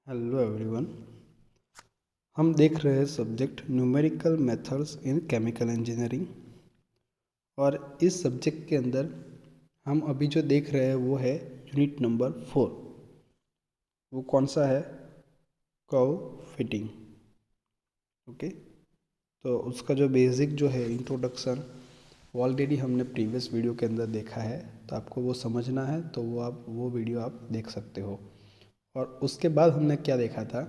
Hello everyone. हम देख रहे हैं subject numerical methods in chemical engineering. और इस सब्जेक्ट के अंदर हम अभी जो देख रहे हैं वो है यूनिट नंबर 4। वो कौन सा है? Curve fitting. ओके, तो उसका जो बेसिक जो है इंट्रोडक्शन ऑलरेडी हमने प्रीवियस वीडियो के अंदर देखा है। तो आपको वो समझना है तो वो वीडियो आप देख सकते हो। और उसके बाद हमने क्या देखा था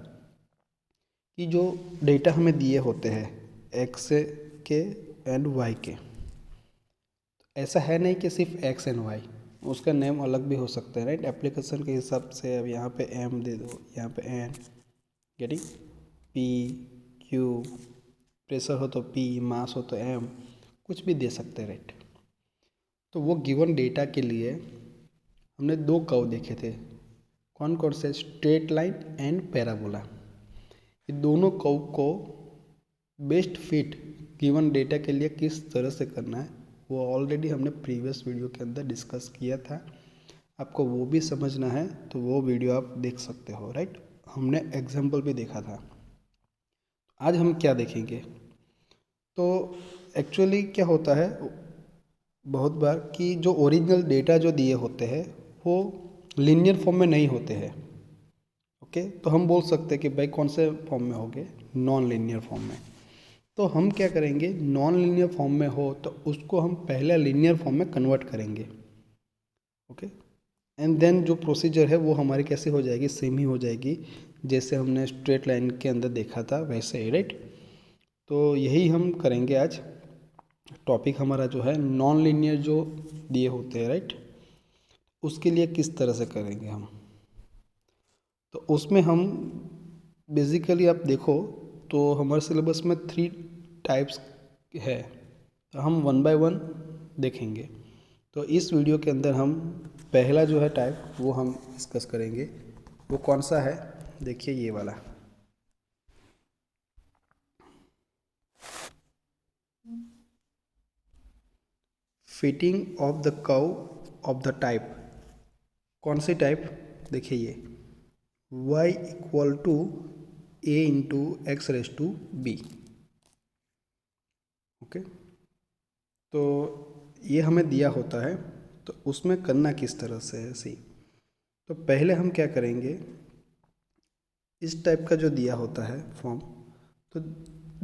कि जो डेटा हमें दिए होते हैं एक्स के एंड वाई के, ऐसा है नहीं कि सिर्फ एक्स एंड वाई, उसका नेम अलग भी हो सकता है, राइट? एप्लीकेशन के हिसाब से अब यहाँ पे एम दे दो, यहाँ पे N, getting? P, Q, pressure हो तो पी, मास हो तो एम, कुछ भी दे सकते हैं, राइट? तो वो गिवन डेटा के लिए हमने दो कर्व देखे थे। कौन कौन से? Straight line and parabola. ये दोनों कर्व को बेस्ट फिट गिवन डेटा के लिए किस तरह से करना है वो ऑलरेडी हमने प्रीवियस वीडियो के अंदर डिस्कस किया था। आपको वो भी समझना है तो वो वीडियो आप देख सकते हो, राइट? हमने एग्जाम्पल भी देखा था। आज हम क्या देखेंगे? तो एक्चुअली क्या होता है बहुत बार कि जो ओरिजिनल डेटा जो दिए होते हैं वो लीनियर फॉर्म में नहीं होते हैं। ओके, तो हम बोल सकते हैं कि भाई कौन से फॉर्म में होंगे? नॉन लीनियर फॉर्म में। तो हम क्या करेंगे, नॉन लीनियर फॉर्म में हो तो उसको हम पहले लीनियर फॉर्म में कन्वर्ट करेंगे। ओके, एंड देन जो प्रोसीजर है वो हमारी कैसे हो जाएगी? सेम ही हो जाएगी जैसे हमने स्ट्रेट लाइन के अंदर देखा था वैसे ही, राइट? तो यही हम करेंगे आज। टॉपिक हमारा जो है नॉन लीनियर जो दिए होते हैं, राइट, उसके लिए किस तरह से करेंगे हम। तो उसमें हम बेसिकली आप देखो तो हमारे सिलेबस में 3 टाइप्स है, तो हम 1 बाय 1 देखेंगे। तो इस वीडियो के अंदर हम पहला जो है टाइप वो हम डिस्कस करेंगे। वो कौन सा है? देखिए ये वाला, fitting of the curve of the type. कौन सी टाइप? देखिए ये y equal to a into x raise to B. Okay, तो ये हमें दिया होता है तो उसमें करना किस तरह से है? सी, तो पहले हम क्या करेंगे, इस टाइप का जो दिया होता है फॉर्म, तो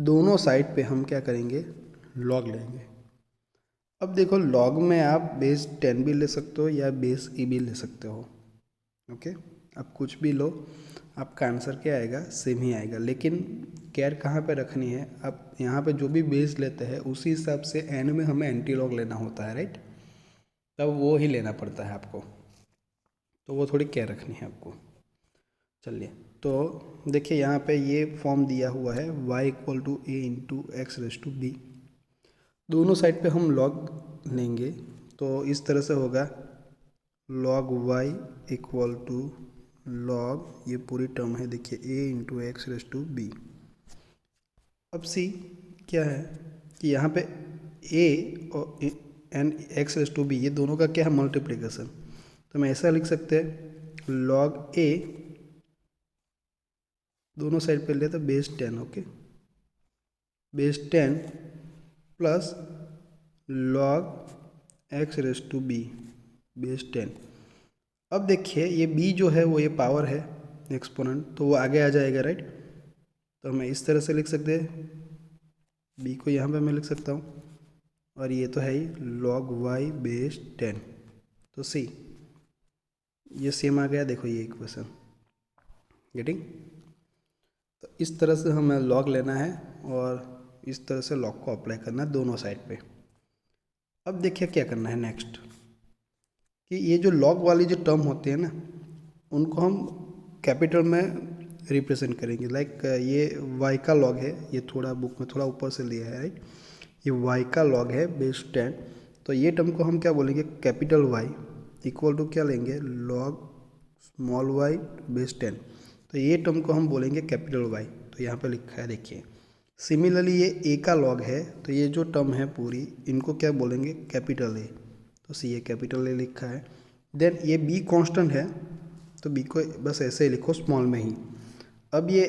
दोनों साइड पे हम क्या करेंगे, लॉग लेंगे। अब देखो लॉग में आप बेस 10 भी ले सकते हो या बेस ई भी ले सकते हो। ओके, आप कुछ भी लो, आपका आंसर क्या आएगा? सेम ही आएगा। लेकिन केयर कहाँ पे रखनी है? आप यहाँ पे जो भी बेस लेते हैं उसी हिसाब से एंड में हमें एंटी लॉग लेना होता है, राइट? तब वो ही लेना पड़ता है आपको, तो वो थोड़ी केयर रखनी है आपको। चलिए, तो देखिए यहाँ पे ये फॉर्म दिया हुआ है y equal to A into x raise to B. दोनों साइड पे हम लॉग लेंगे तो इस तरह से होगा log y equal to log, ये पूरी टर्म है देखिए, a into x raise to B. अब सी क्या है कि यहाँ पे a और and X raise to B, ये दोनों का क्या है? मल्टीप्लिकेशन। तो मैं ऐसा लिख सकते हैं log a, दोनों साइड पे ले तो base 10। Okay, base 10 plus log X raise to B base 10। अब देखिए ये b जो है वो ये पावर है एक्सपोनेंट, तो वो आगे आ जाएगा, राइट? तो मैं इस तरह से लिख सकते हैं, b को यहाँ पे मैं लिख सकता हूँ, और ये तो है ही log y बेस 10। तो सी ये सेम आ गया, देखो ये इक्वेशन, गेटिंग? तो इस तरह से हमें लॉग लेना है और इस तरह से लॉग को अप्लाई करना है दोनों साइड पे। अब देखिए क्या करना है नेक्स्ट, कि ये जो लॉग वाली जो टर्म होती है ना, उनको हम कैपिटल में रिप्रेजेंट करेंगे। लाइक ये y का लॉग है, ये थोड़ा बुक में थोड़ा ऊपर से लिया है, राइट? ये y का लॉग है बेस 10, तो ये टर्म को हम क्या बोलेंगे? कैपिटल Y इक्वल टू क्या लेंगे? Log small y base 10। तो ये टर्म को हम बोलेंगे कैपिटल Y। तो यहाँ पे लिखा है देखिए। सिमिलरली ये a का लॉग है, तो ये जो टर्म है पूरी, इनको क्या बोलेंगे? Capital A। तो सी ये कैपिटल A लिखा है। देन ये b कांस्टेंट है, तो b को बस ऐसे ही लिखो स्मॉल में ही। अब ये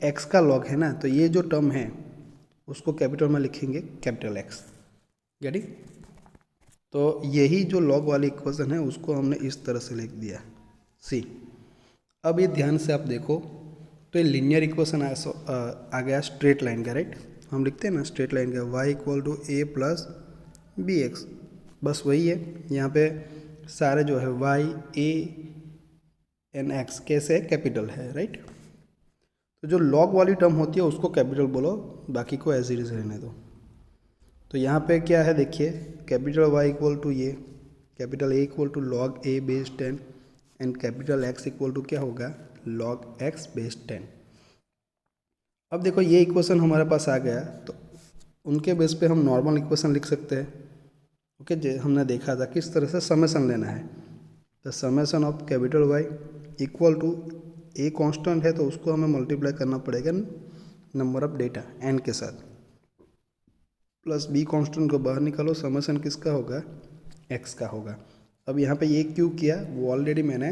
x का लॉग है ना, तो ये जो टर्म है उसको कैपिटल में लिखेंगे कैपिटल X। गेटिंग? तो यही जो लॉग वाली इक्वेशन है उसको हमने इस तरह से लिख दिया सी। अब ये ध्यान से आप देखो तो ये लीनियर इक्वेशन आ गया स्ट्रेट लाइन का, राइट? हम लिखते हैं ना स्ट्रेट लाइन का y equal to A plus B X, बस वही है। यहाँ पे सारे जो है y a एन x कैसे कैपिटल है, राइट? तो जो लॉग वाली टर्म होती है उसको कैपिटल बोलो, बाकी को एज इट इज रहने दो। तो यहाँ पे क्या है देखिए, कैपिटल Y इक्वल टू ये, capital A equal to log A base 10 and capital X equal to क्या होगा, लॉग X बेस 10। अब देखो ये इक्वेशन हमारे पास आ गया, तो उनके बेस पे हम नॉर्मल इक्वेशन लिख सकते हैं। ओके, जो हमने देखा था किस तरह से समेसन लेना है। तो summation of capital Y equal to A constant है तो उसको हमें मल्टीप्लाई करना पड़ेगा नंबर ऑफ डेटा n के साथ, प्लस बी कांस्टेंट को बाहर निकालो, समेसन किसका होगा, x का होगा। अब यहाँ पे ये क्यों किया वो ऑलरेडी मैंने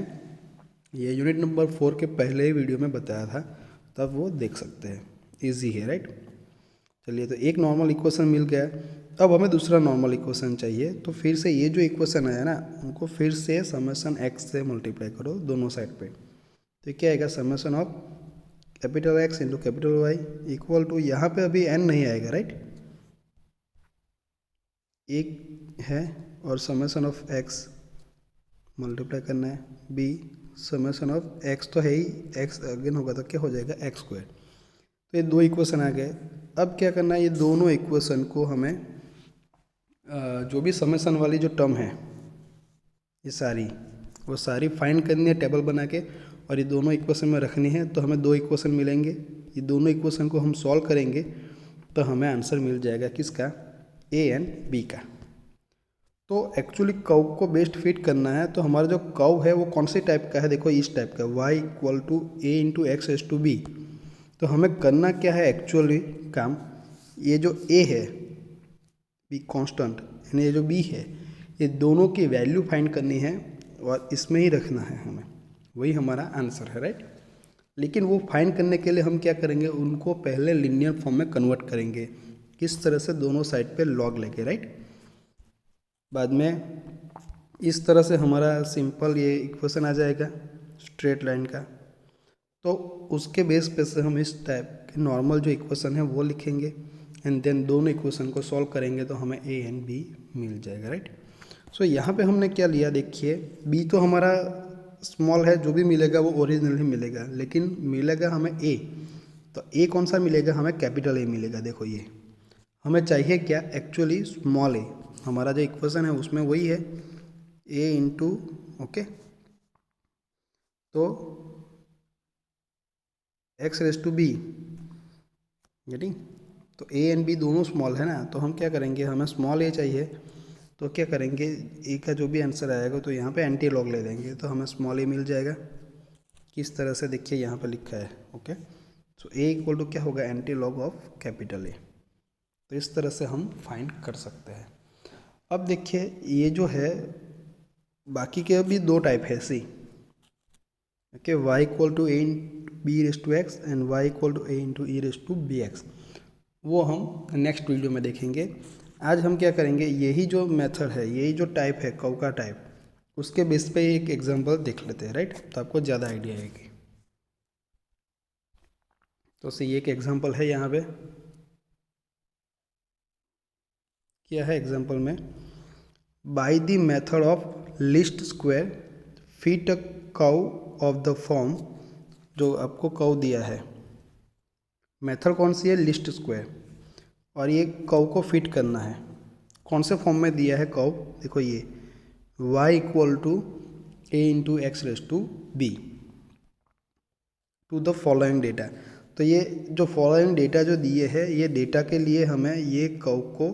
ये यूनिट नंबर 4 के पहले ही वीडियो में बताया था, तब वो देख सकते हैं, इजी है, राइट? चलिए, तो एक नॉर्मल इक्वेशन मिल गया। अब हमें दूसरा नॉर्मल इक्वेशन चाहिए, तो फिर से ये जो इक्वेशन है ना उनको फिर से समेसन x से मल्टीप्लाई करो दोनों साइड पे। तो क्या आएगा, summation of capital X into capital Y equal to, यहाँ पे अभी n नहीं आएगा, राइट? एक है और समेसन ऑफ x मल्टीप्लाई करना है, b समेसन ऑफ x तो है ही, x अगेन होगा तो क्या हो जाएगा x स्क्वायर। तो ये दो इक्वेशन आ गए। अब क्या करना है, ये दोनों इक्वेशन को हमें जो भी समेसन वाली जो टर्म है ये वो सारी फाइंड करनी है टेबल बना के, और ये दोनों इक्वेशन में रखनी है। तो हमें दो इक्वेशन मिलेंगे, ये दोनों इक्वेशन को हम सॉल्व करेंगे तो हमें आंसर मिल जाएगा किसका, ए एंड बी का। तो एक्चुअली कर्व को बेस्ट फिट करना है, तो हमारा जो कर्व है वो कौन से टाइप का है, देखो इस टाइप का, y equal to A into X raise to B. तो हमें करना क्या है एक्चुअली काम, ये जो a है बी कांस्टेंट यानी ये जो b है, ये दोनों की वैल्यू फाइंड करनी है और इसमें ही रखना है हमें, वही हमारा आंसर है, राइट? लेकिन वो फाइंड करने के लिए हम क्या करेंगे, उनको पहले लीनियर फॉर्म में कन्वर्ट करेंगे, किस तरह से, दोनों साइड पे लॉग लेके, राइट? बाद में इस तरह से हमारा सिंपल ये इक्वेशन आ जाएगा स्ट्रेट लाइन का। तो उसके बेस पे से हम इस टाइप के नॉर्मल जो इक्वेशन है वो लिखेंगे एंड देन दोनों इक्वेशन को सॉल्व करेंगे तो हमें ए एंड बी मिल जाएगा, राइट? सो यहाँ पे हमने क्या लिया देखिए, बी तो हमारा स्मॉल है, जो भी मिलेगा वो ओरिजिनल ही मिलेगा, लेकिन मिलेगा हमें ए, तो ए कौन सा मिलेगा, हमें कैपिटल ए मिलेगा। देखो ये हमें चाहिए क्या, एक्चुअली स्मॉल ए, हमारा जो इक्वेशन है उसमें वही है ए इंटू, ओके, तो X raise to B, getting? तो ए एंड बी दोनों स्मॉल है ना, तो हम क्या करेंगे, हमें स्मॉल ए चाहिए, तो क्या करेंगे, ए का जो भी आंसर आएगा तो यहाँ पे एंटी लॉग ले लेंगे, तो हमें स्मॉल ए मिल जाएगा। किस तरह से, देखिए यहाँ पे लिखा है, okay, so A equal to क्या होगा, anti log of capital A. तो इस तरह से हम फाइंड कर सकते हैं। अब देखिए ये जो है बाकी के भी दो टाइप है see, okay, y equal to a b raise to x and y equal to A into e raise to b x, वो हम नेक्स्ट वीडियो में देखेंगे। आज हम क्या करेंगे, यही जो मेथड है, यही जो टाइप है कर्व का टाइप, उसके बेस पे एक एग्जांपल देख लेते हैं, राइट? तो आपको ज़्यादा आइडिया आएगी। तो सी एक एग्जांपल है यहाँ पे, क्या है एग्जांपल में, by the method of least square feet a curve of the form, जो आपको कर्व दिया है, मेथड कौन सी है, लिस्ट स्क्वायर, और ये कर्व को फिट करना है, कौन से फॉर्म में दिया है कर्व, देखो ये y equal to A into x raise to B to the following data. तो ये जो फॉलोइंग डेटा जो दिए है, ये डेटा के लिए हमें ये कर्व को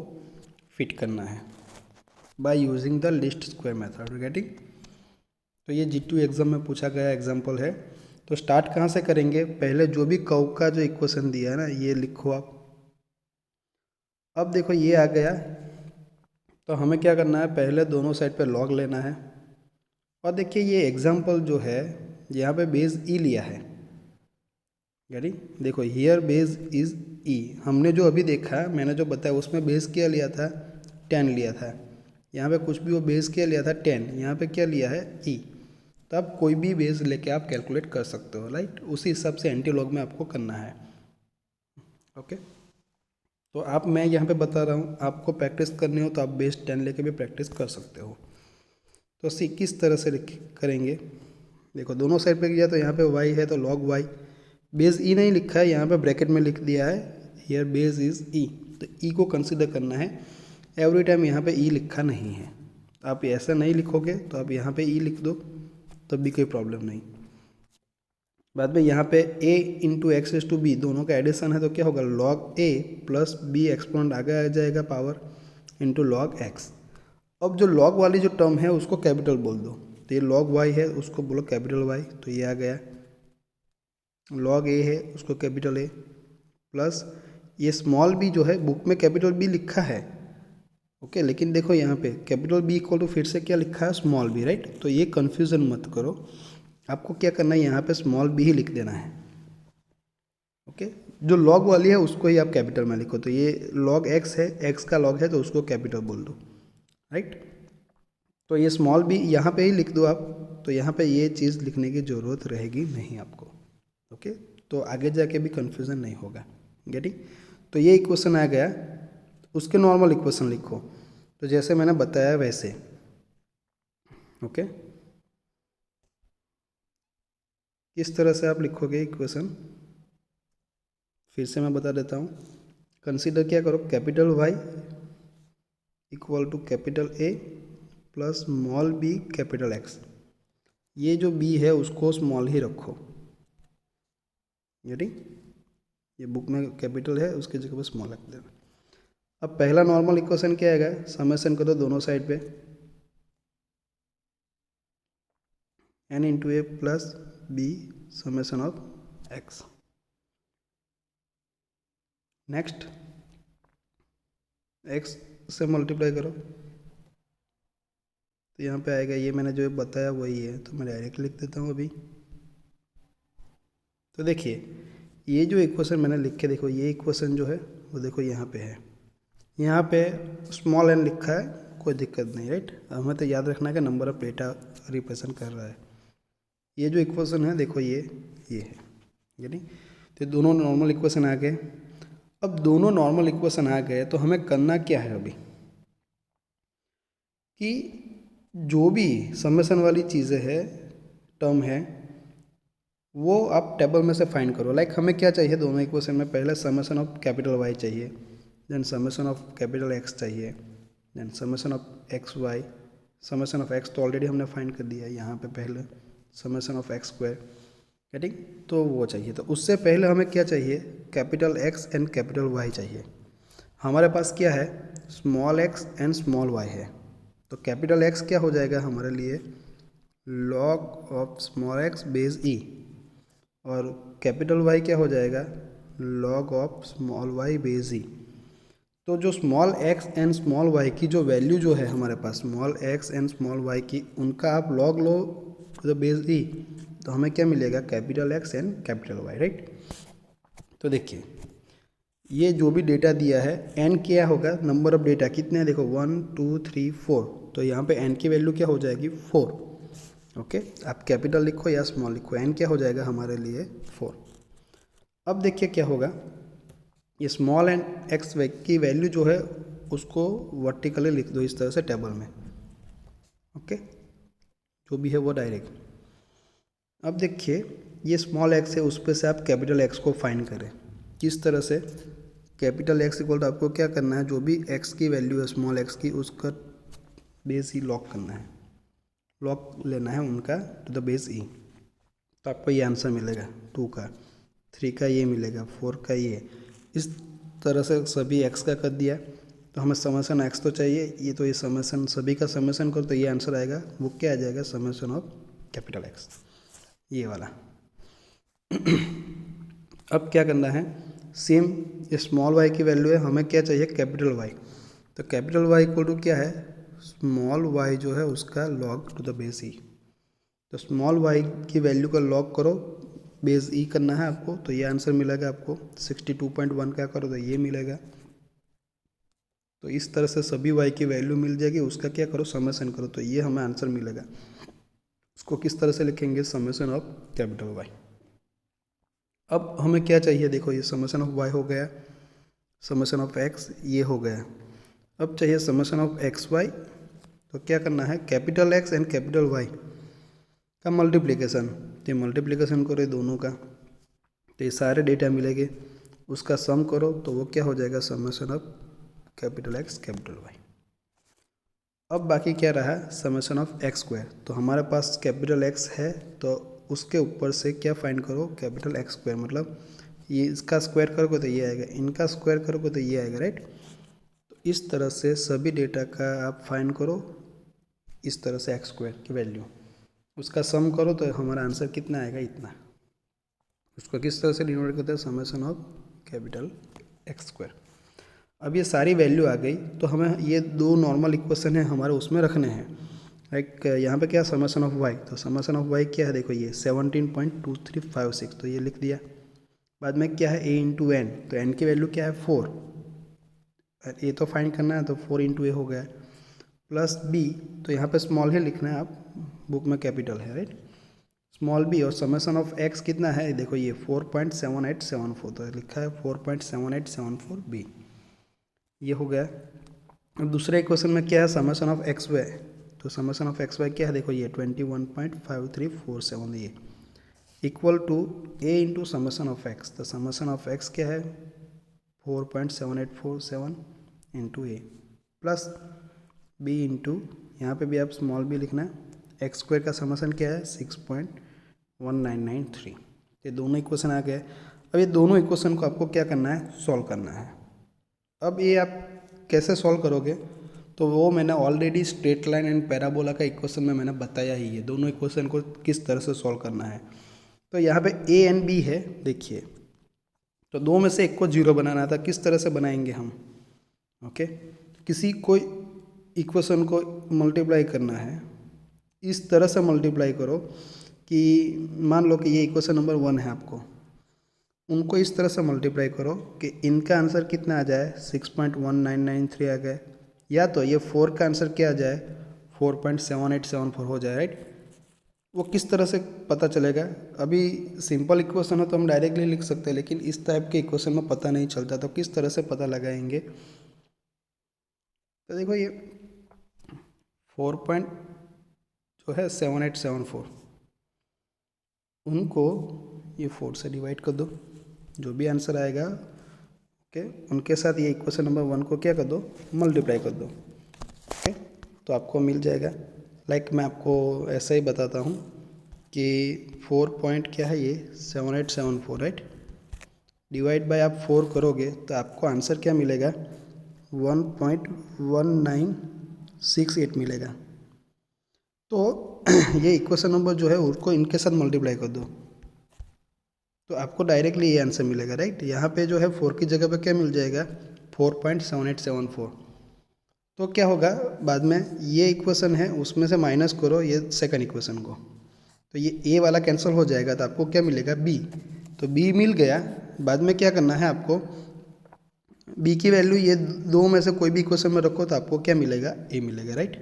फिट करना है by using the list square method, getting? तो ये G2 एग्जाम में पूछा गया एग्जाम्पल है। तो स्टार्ट कहाँ से करेंगे, पहले जो भी कर्व का जो इक्वेशन दिया है ना ये लिखो आप। अब देखो ये आ गया, तो हमें क्या करना है, पहले दोनों साइड पे लॉग लेना है, और देखिए ये एग्जाम्पल जो है यहाँ पे बेस ई लिया है, यानी देखो हियर बेस इज ई, हमने जो अभी देखा मैंने जो बताया उसमें बेस क्या लिया था, 10 लिया था। यहाँ पे कुछ भी वो बेस क्या लिया था 10, यहाँ पे क्या लिया है ई। तो आप कोई भी बेस लेके आप कैलकुलेट कर सकते हो, राइट। उसी हिसाब से एंटीलॉग में आपको करना है। ओके, तो आप मैं यहाँ पे बता रहा हूँ, आपको प्रैक्टिस करनी हो तो आप बेस 10 लेके भी प्रैक्टिस कर सकते हो। तो सी किस तरह से करेंगे, देखो दोनों साइड पे किया तो यहाँ पे y है तो log y, बेस ई नहीं लिखा है, यहाँ पे ब्रैकेट में लिख दिया है हियर बेस इज ई, तो ई को कंसिडर करना है। एवरी टाइम यहाँ पे ई लिखा नहीं है, आप ऐसा नहीं लिखोगे तो आप यहाँ पे ई लिख दो तब भी कोई प्रॉब्लम नहीं। बाद में यहाँ पे a into X raise to B दोनों का एडिशन है तो क्या होगा log a plus B exponent आगे आ जाएगा पावर इंटू log x। अब जो log वाली जो टर्म है उसको कैपिटल बोल दो, तो ये log y है उसको बोलो कैपिटल y, तो ये आ गया। log a है उसको कैपिटल a, प्लस ये स्मॉल b जो है बुक में कैपिटल b लिखा है, ओके, लेकिन देखो यहाँ पे कैपिटल B इक्वल टू फिर से क्या लिखा है स्मॉल b, राइट। तो ये कन्फ्यूज़न मत करो, आपको क्या करना है यहाँ पे स्मॉल b ही लिख देना है, ओके। जो log वाली है उसको ही आप कैपिटल में लिखो, तो ये log x है, x का log है तो उसको कैपिटल बोल दो, राइट। तो ये स्मॉल b यहाँ पे ही लिख दो आप, तो यहाँ पे ये चीज़ लिखने की ज़रूरत रहेगी नहीं आपको, ओके। तो आगे जाके भी कन्फ्यूज़न नहीं होगा, गेटिंग। तो ये इक्वेशन आ गया, उसके नॉर्मल इक्वेशन लिखो, तो जैसे मैंने बताया वैसे, ओके। किस तरह से आप लिखोगे इक्वेशन, फिर से मैं बता देता हूँ। कंसीडर क्या करो, capital Y equal to capital A plus small b capital X। ये जो b है उसको स्मॉल ही रखो, गेटिंग। ये बुक में कैपिटल है उसकी जगह पर स्मॉल रख देना। अब पहला नॉर्मल इक्वेशन क्या आएगा, समेशन करो दोनों साइड पे, n into A plus B summation of x। Next x से मल्टीप्लाई करो, तो यहाँ पे आएगा, ये मैंने जो बताया वही है, तो मैं डायरेक्ट लिख देता हूँ अभी। तो देखिए ये जो इक्वेशन मैंने लिख के, देखो ये इक्वेशन जो है वो देखो यहाँ पे है, यहाँ पे स्मॉल n लिखा है, कोई दिक्कत नहीं, राइट। हमें तो याद रखना है कि नंबर ऑफ डेटा रिप्रेजेंट कर रहा है। ये जो इक्वेशन है देखो ये है, यानी तो दोनों नॉर्मल इक्वेशन आ गए। अब दोनों नॉर्मल इक्वेशन आ गए तो हमें करना क्या है अभी, कि जो भी समेशन वाली चीज़ें है, टर्म है, वो आप टेबल में से फाइंड करो। लाइक हमें क्या चाहिए दोनों इक्वेशन में, पहले समेशन ऑफ कैपिटल Y चाहिए, then summation of capital X चाहिए, then summation of X Y. Summation of x तो ऑलरेडी हमने फाइंड कर दिया है यहाँ पे, पहले summation of x square, getting. तो वो चाहिए, तो उससे पहले हमें क्या चाहिए, capital X and capital Y चाहिए। हमारे पास क्या है, small x and small y है, तो कैपिटल X क्या हो जाएगा हमारे लिए, log of small x base e, और कैपिटल Y क्या हो जाएगा, log of small y base e। तो जो small x and small y की जो वैल्यू जो है हमारे पास, small x and small y की, उनका आप log लो टू द बेस e, तो हमें क्या मिलेगा, capital X and capital Y, right. तो देखिए ये जो भी डेटा दिया है, n क्या होगा, नंबर ऑफ डेटा कितने हैं, देखो 1 2 3 4, तो यहाँ पे n की वैल्यू क्या हो जाएगी 4, ओके। आप कैपिटल लिखो या स्मॉल लिखो, n क्या हो जाएगा हमारे लिए 4। अब देखिए क्या होगा, ये स्मॉल एंड x की वैल्यू जो है उसको वर्टिकली लिख दो इस तरह से टेबल में, ओके, जो भी है वो डायरेक्ट। अब देखिए ये स्मॉल x है, उस पर से आप कैपिटल X को फाइंड करें, किस तरह से, कैपिटल X इक्वल टू आपको क्या करना है, जो भी x की वैल्यू है स्मॉल x की, उसका बेस ही लॉक करना है, लॉक लेना है उनका टू द बेस ई, तो आपको ये आंसर मिलेगा 2 का, 3 का ये मिलेगा, 4 का ये, इस तरह से सभी x का कर दिया। तो हमें समेशन x तो चाहिए, ये तो ये समेशन सभी का समेशन करो तो ये आंसर आएगा, वो क्या आ जाएगा, समेशन ऑफ कैपिटल X, ये वाला। अब क्या करना है, सेम ये स्मॉल y की वैल्यू है, हमें क्या चाहिए, कैपिटल Y, तो कैपिटल Y इक्वल टू क्या है, स्मॉल y जो है उसका log टू द बेस ई। तो स्मॉल y की वैल्यू का लॉग करो बेस ई करना है आपको, तो ये आंसर मिलेगा आपको 62.1 क्या करो तो ये मिलेगा। तो इस तरह से सभी वाई की वैल्यू मिल जाएगी, उसका क्या करो समेशन करो, तो ये हमें आंसर मिलेगा। उसको किस तरह से लिखेंगे, समेशन ऑफ कैपिटल वाई। अब हमें क्या चाहिए, देखो ये समेशन ऑफ वाई हो गया, समेशन ऑफ एक्स ये हो गया। अब चाहिए समेशन ऑफ एक्स वाई। तो क्या करना है, capital X and capital Y का मल्टीप्लिकेशन, तो मल्टीप्लिकेशन करो दोनों का, तो ये सारे डेटा मिलेंगे, उसका सम करो तो वो क्या हो जाएगा, summation of capital X capital Y. अब बाकी क्या रहा, समेशन ऑफ एक्स स्क्वायर। तो हमारे पास कैपिटल एक्स है, तो उसके ऊपर से क्या फाइंड करो, कैपिटल एक्स स्क्वायर, मतलब ये इसका स्क्वायर करोगे तो ये आएगा, इनका स्क्वायर करोगे तो ये आएगा, राइट। तो इस तरह से सभी डेटा का आप फाइंड करो, इस तरह से एक्स स्क्वायर की वैल्यू, उसका सम करो तो हमारा आंसर कितना आएगा, इतना। उसको किस तरह से डिनोट करते हैं, summation of capital x square. अब ये सारी वैल्यू आ गई, तो हमें ये दो नॉर्मल इक्वेशन है हमारे उसमें रखने हैं। लाइक यहाँ पे क्या समेशन ऑफ वाई, तो समेशन ऑफ वाई क्या है, देखो ये 17.2356, तो ये लिख दिया। बाद में क्या है, ए इंटू एन, तो एन की वैल्यू क्या है 4, ए तो फाइंड करना है, तो 4 इंटू ए हो गया, प्लस बी, तो यहाँ पे स्मॉल ही लिखना है, आप बुक में कैपिटल है, राइट, स्मॉल बी। और समेशन ऑफ एक्स कितना है, देखो ये 4.7874, तो लिखा है 4.7874 बी, ये हो गया। अब दूसरे इक्वेशन में क्या है, समेशन ऑफ एक्स वाई, तो समेशन ऑफ एक्स वाई क्या है, देखो ये 21.5347, ये equal to A into summation of X, तो समेशन ऑफ एक्स क्या है 4.7847 into A, plus B into, यहाँ पे भी आप स्मॉल बी लिखना है, एक्स स्क्वायर का समेशन क्या है 6.1993। ये दोनों इक्वेशन आ गए। अब ये दोनों इक्वेशन को आपको क्या करना है, सॉल्व करना है। अब ये आप कैसे सॉल्व करोगे, तो वो मैंने already straight line and parabola का इक्वेशन में मैंने बताया ही है, दोनों इक्वेशन को किस तरह से सॉल्व करना है। तो यहाँ पे ए एंड बी है, देखिए, तो दो में से एक को जीरो बनाना था, किस तरह से बनाएंगे हम, ओके। किसी कोई इक्वेशन को मल्टीप्लाई करना है, इस तरह से मल्टीप्लाई करो कि मान लो कि ये इक्वेशन नंबर 1 है, आपको उनको इस तरह से मल्टीप्लाई करो कि इनका आंसर कितना आ जाए 6.1993 आ गए, या तो ये 4 का आंसर क्या आ जाए 4.7874 हो जाए, राइट। वो किस तरह से पता चलेगा, अभी सिंपल इक्वेशन है तो हम डायरेक्टली लिख सकते हैं, लेकिन इस टाइप के इक्वेशन में पता नहीं चलता, तो किस तरह से पता लगाएंगे। तो देखो ये 4 जो है 7874, उनको ये 4 से डिवाइड कर दो, जो भी आंसर आएगा, ओके, उनके साथ ये इक्वेशन नंबर 1 को क्या कर दो, मल्टीप्लाई कर दो, ओके, तो आपको मिल जाएगा। लाइक मैं आपको ऐसा ही बताता हूँ कि 4 पॉइंट क्या है ये 7874, राइट, डिवाइड बाय आप 4 करोगे तो आपको आंसर क्या मिलेगा 1.1968 मिलेगा। तो ये इक्वेशन नंबर जो है उसको इनके साथ मल्टीप्लाई कर दो, तो आपको डायरेक्टली ये आंसर मिलेगा, राइट। यहाँ पे जो है 4 की जगह पे क्या मिल जाएगा 4.7874। तो क्या होगा, बाद में ये इक्वेशन है उसमें से माइनस करो ये सेकंड इक्वेशन को, तो ये ए वाला कैंसिल हो जाएगा, तो आपको क्या मिलेगा बी, तो बी मिल गया। बाद में क्या करना है आपको, बी की वैल्यू ये दो में से कोई भी इक्वेशन में रखो तो आपको क्या मिलेगा, ए मिलेगा, राइट।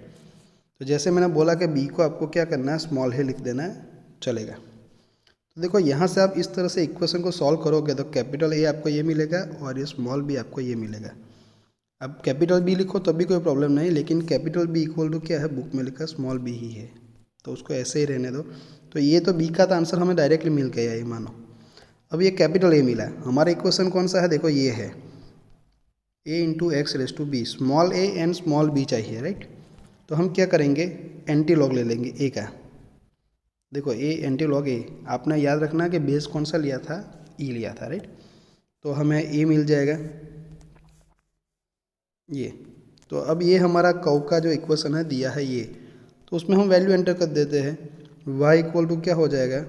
तो जैसे मैंने बोला कि बी को आपको क्या करना है, स्मॉल है लिख देना है, चलेगा। तो देखो यहाँ से आप इस तरह से इक्वेशन को सॉल्व करोगे तो कैपिटल ए आपको ये मिलेगा और ये स्मॉल बी आपको ये मिलेगा। अब कैपिटल बी लिखो तब भी कोई प्रॉब्लम नहीं, लेकिन कैपिटल बी इक्वल टू क्या है, बुक में लिखा स्मॉल बी ही है, तो उसको ऐसे ही रहने दो। तो ये तो बी का तो आंसर हमें डायरेक्टली मिल गया ये मानो। अब ये कैपिटल ए मिला, हमारा इक्वेशन कौन सा है, देखो ये है ए into x raise to b, small a and small b चाहिए, राइट। तो हम क्या करेंगे, एंटी लॉग ले लेंगे ए का, देखो ए एंटी लॉग ए, आपने याद रखना कि बेस कौन सा लिया था, ई लिया था, राइट। तो हमें ए मिल जाएगा ये। तो अब ये हमारा कर्व का जो इक्वेशन है दिया है ये, तो उसमें हम वैल्यू एंटर कर देते हैं, y इक्वल टू क्या हो जाएगा,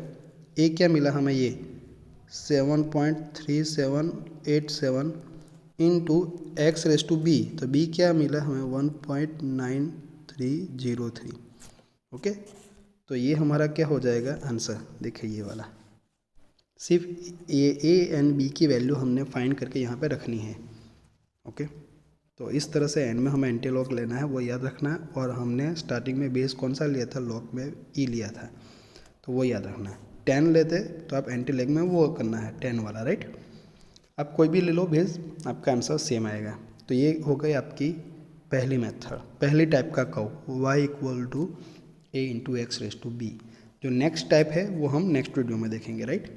ए क्या मिला हमें ये 7.3787 into x raise to B, तो बी क्या मिला हमें 1.9303, ओके। तो ये हमारा क्या हो जाएगा आंसर, देखिए ये वाला, सिर्फ ए एंड बी की वैल्यू हमने फाइंड करके यहाँ पे रखनी है। ओके, तो इस तरह से एंड में हमें एंटी लॉग लेना है, वो याद रखना है। और हमने स्टार्टिंग में बेस कौन सा लिया था, लॉग में ई लिया था, तो वो याद रखना है। 10 लेते तो आप एंटी लैग में वो करना है 10 वाला, राइट। आप कोई भी ले लो बेस, आपका आंसर सेम आएगा। तो ये हो गई आपकी पहली मेथड, पहली टाइप का curve, y equal to a into x raise to B. जो नेक्स्ट टाइप है वो हम नेक्स्ट वीडियो में देखेंगे, राइट।